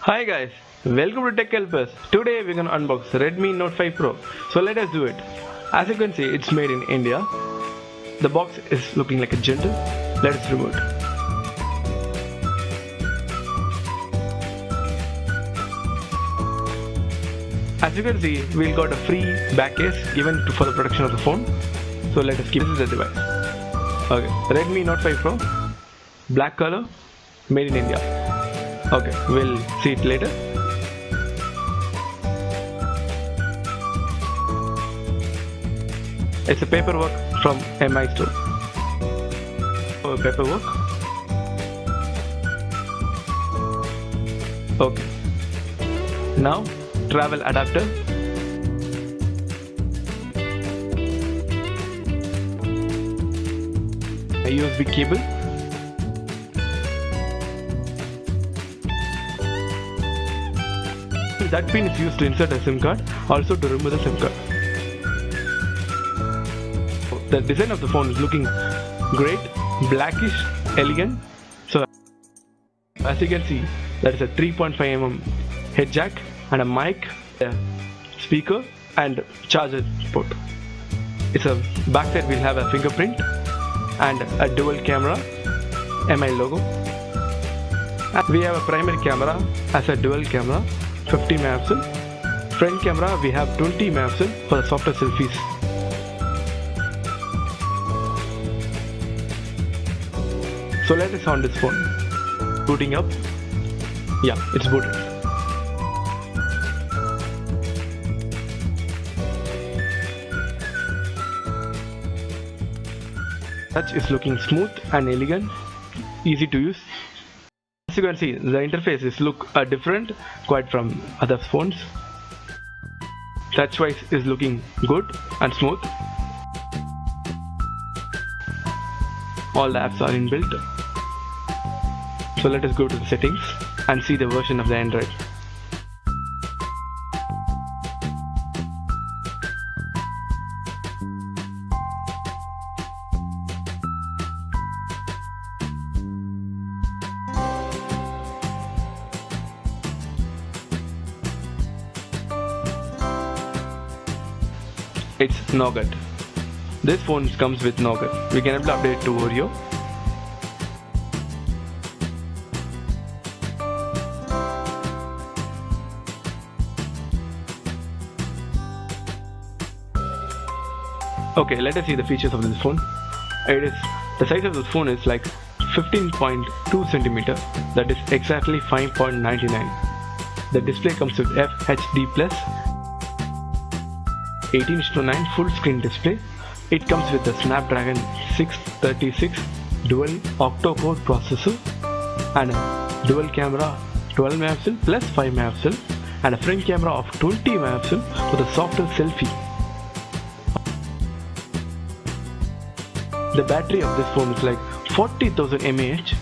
Hi guys, welcome to Tech Helpers. Today we're gonna unbox Redmi Note 5 Pro. So let us do it. As you can see, it's made in India. The box is looking like a gentle. Let us remove it. As you can see, we got a free back case given for the protection of the phone. So let us keep this is the device. Okay, Redmi Note 5 Pro, black color, made in India. Okay, we'll see it later. It's a paperwork from MI store. Paperwork. Okay. Now, travel adapter. A USB cable. That pin is used to insert a SIM card, also to remove the SIM card. The design of the phone is looking great, blackish, elegant. So as you can see, there is a 3.5mm head jack and a mic, a speaker and charger port. It's a backside will have a fingerprint and a dual camera, MI logo. And we have a primary camera as a dual camera, 50 megapixel. Front camera we have 20 megapixel for the softer selfies. So let us on this phone. Booting up. Yeah, it's booted. Touch is looking smooth and elegant, easy to use. As you can see, the interface is look different quite from other phones. Touch wise is looking good and smooth. All the apps are inbuilt. So let us go to the settings and see the version of the Android. It's Nougat. This phone comes with Nougat. We can able to update to Oreo. Okay, let us see the features of this phone. The size of this phone is like 15.2 centimeter. That is exactly 5.99. The display comes with FHD plus 18:9 full screen display. It comes with the Snapdragon 636 dual octa-core processor and a dual camera 12 megapixel plus 5 megapixel and a front camera of 20 megapixel for the softer selfie. The battery of this phone is like 40,000 mAh.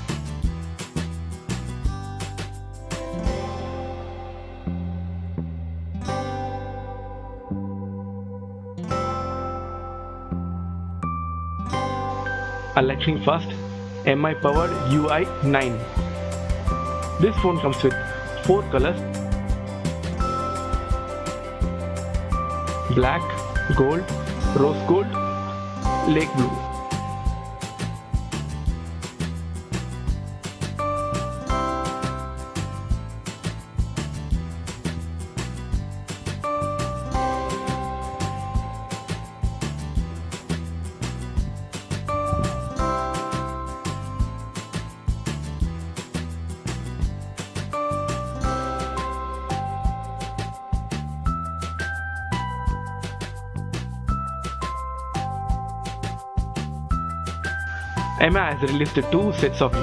A lightning fast MI powered UI 9. This phone comes with 4 colors: black, gold, rose gold, lake blue. MI has released 2 sets of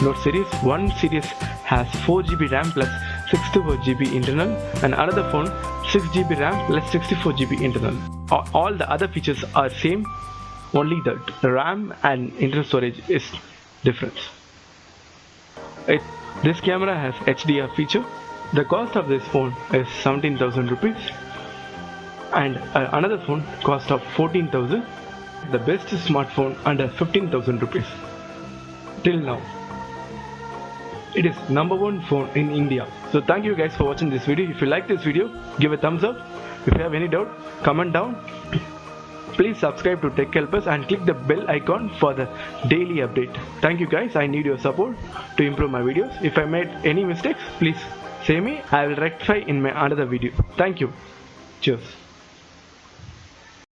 Note series. One series has 4GB RAM plus 64GB internal and another phone 6GB RAM plus 64GB internal. All the other features are same, only the RAM and internal storage is different. This camera has HDR feature. The cost of this phone is 17,000 rupees and another phone cost of 14,000. The best smartphone under 15,000 rupees till now. It is #1 phone in India. So thank you guys for watching this video. If you like this video, give a thumbs up. If you have any doubt, comment down. Please subscribe to Tech Helpers and click the bell icon for the daily update. Thank you guys. I need your support to improve my videos. If I made any mistakes, please say me. I will rectify in my another video. Thank you. Cheers.